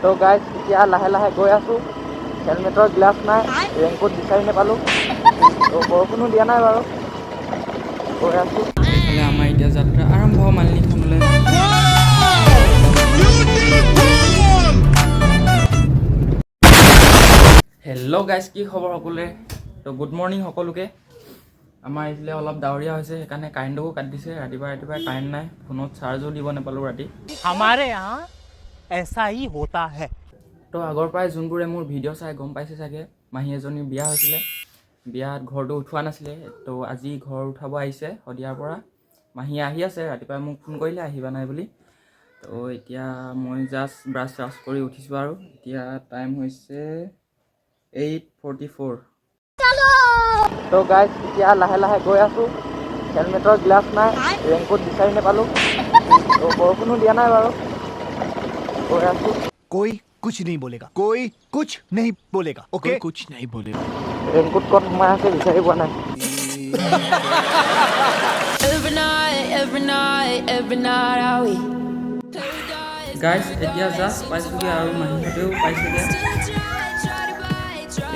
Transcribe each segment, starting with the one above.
তো গাইজ এতিয়া লাহে লাহে গৈ আছোঁ। হেলমেটৰ গ্লাছ নাই, ৰেইনকোট বিচাৰি নাপালোঁ। তো বৰষুণো দিয়া নাই বাৰু, গৈ আছোঁ। এইফালে আমাৰ এতিয়া যাত্ৰা আৰম্ভ মালিনী থানলৈ। হেল্ল' গাইজ, কি খবৰ সকলোৰে? তো গুড মৰ্ণিং সকলোকে। আমাৰ এইফালে অলপ ডাৱৰীয়া হৈছে, সেইকাৰণে কাৰেণ্টকো কাটি দিছে। ৰাতিপুৱাই কাৰেণ্ট নাই, ফোনত চাৰ্জো দিব নাপালোঁ ৰাতি। हमारे यहाँ ऐसा ही होता है। তো আগৰ পৰাই যোনবোৰে মোৰ ভিডিঅ' চাই গম পাইছে চাগে, মাহী এজনীৰ বিয়া হৈছিলে, বিয়াত ঘৰটো উঠোৱা নাছিলে। তো আজি ঘৰ উঠাব আহিছে শদিয়াৰ পৰা। মাহী আহি আছে, ৰাতিপুৱাই মোক ফোন কৰিলে আহিবা নাই বুলি। তো এতিয়া মই জাষ্ট ব্ৰাছ চাছ কৰি উঠিছোঁ আৰু এতিয়া টাইম হৈছে 8:44। তো গাইজ এতিয়া লাহে লাহে গৈ আছোঁ। হেলমেটৰ গ্লাছ নাই, ৰেইনকোট বিচাৰি নাপালোঁ। তো বৰষুণো দিয়া নাই বাৰু, গৈ আছোঁ। कोई कुछ नहीं बोलेगा, कोई कुछ नहीं बोलेगा, ओके? कोई कुछ नहीं बोलेगा। ৰেইনকোট ক'ত সোমাই আছে বিচাৰি পোৱা নাই। গাইজ এতিয়া জাষ্ট পাইছোঁগৈ আৰু মাহীহঁতেও পাইছেগৈ।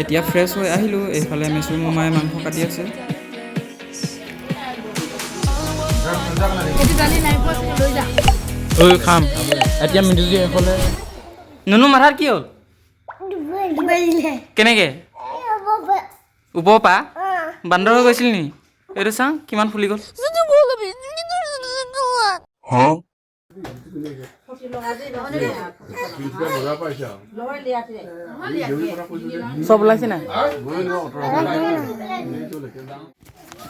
এতিয়া ফ্ৰেছ হৈ আহিলোঁ। এইফালে মেচু মামাই মাংস কাটি আছে। খাম এতিয়া মিঠুজি এইফালে। নুনু মাথাত কি হ'ল? কেনেকৈ ওপৰৰ পৰা বান্দৰ হৈ গৈছিল নি? এইটো চাওঁ কিমান ফুলি গ'ল। চব ওলাইছে নাই?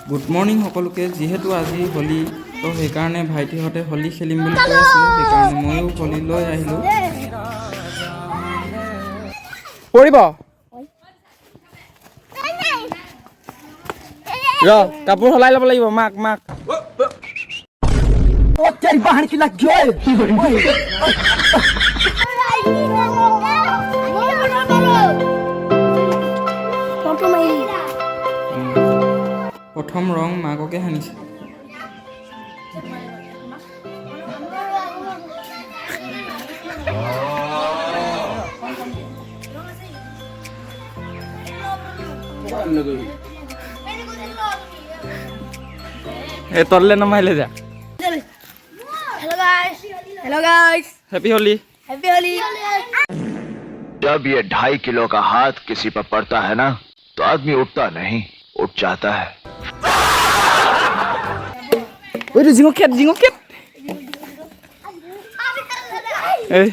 গুড মৰ্ণিং সকলোকে। যিহেতু আজি হোলী, তো সেইকাৰণে ভাইটিহঁতে হোলী খেলিম বুলি কৈ আছিলে, সেইকাৰণে ময়ো হোলী লৈ আহিলোঁ। পৰিব ৰ, কাপোৰ সলাই ল'ব লাগিব। মাক প্ৰথম ৰং মাককে সানিছে। এই তললে নমাইলে যা। Hello guys, happy Holi. Happy Holi. जब ये 2.5 किलो का हाथ किसी पर पड़ता है ना, तो आदमी उठता नहीं, उठ जाता है। Itu jingokit. Eh.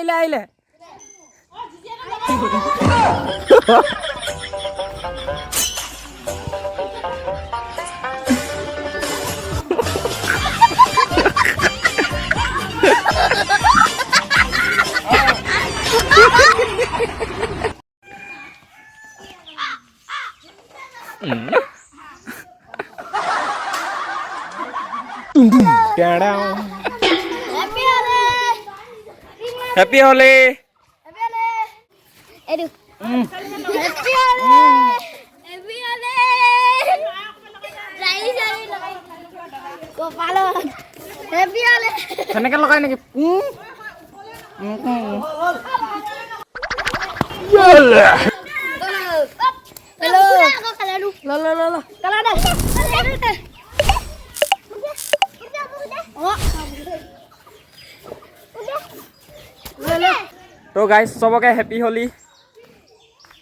Hei, aile. Happy Holi. Aduh. Happy Holi. Kepala. Happy Holi. Sana kan lo kayak nih. Halo. Lo. Kalau ada. तो गाइस सबके हैप्पी होली।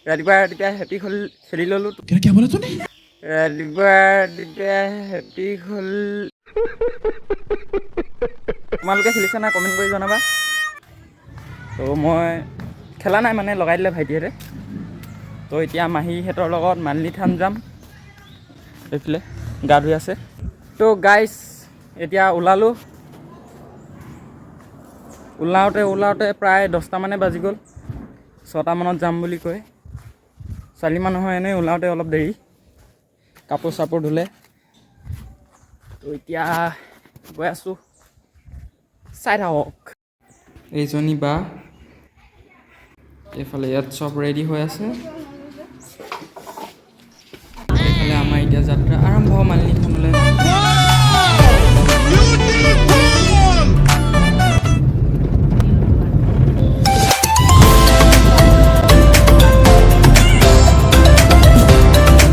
रातिपुৱা हैप्पी होली खेली ललो। क्या बोला तूने? रातिपुৱা हैप्पी होली। তোমালোকে খেলিছা না কমেন্ট কৰি জনাবা। তো মই খেলা নাই মানে লগাই দিলে ভাইটিহঁতে। তো এতিয়া মাহীহঁতৰ লগত মালিনী থান যাম। এইফালে গা ধুই আছে। তো গাইস এতিয়া ওলাওঁতে প্ৰায় 10টা মানে বাজি গ'ল। 6টা মানত যাম বুলি কয়। ছোৱালী মানুহৰ এনেই ওলাওঁতে অলপ দেৰি। কাপোৰ চাপোৰ ধুলে। তো এতিয়া গৈ আছোঁ চাই থাকক এইজনী বা এইফালে ইয়াত চব ৰেডি হৈ আছে এইফালে আমাৰ এতিয়া যাত্ৰা আৰম্ভ মালিনীথানলৈ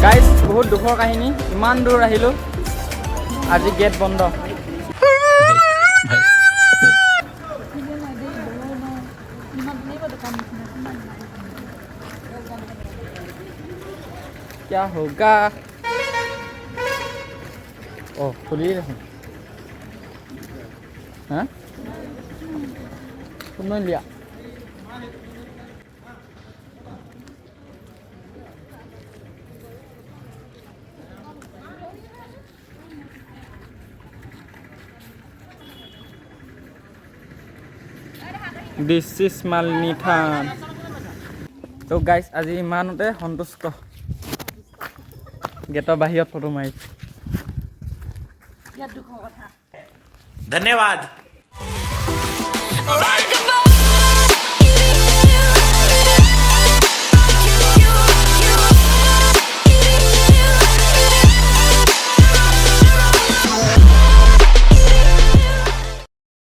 গাইজ বহুত দুখৰ কাহিনী ইমান দূৰ আহিলোঁ আজি গেট বন্ধ क्या होगा ओ खुली रही हाँ तुमने लिया This is Malinithan. তো গাইজ আজি ইমানতে সন্তুষ্ট গেটৰ বাহিৰত ফটো মাৰিছোঁ धन्यवाद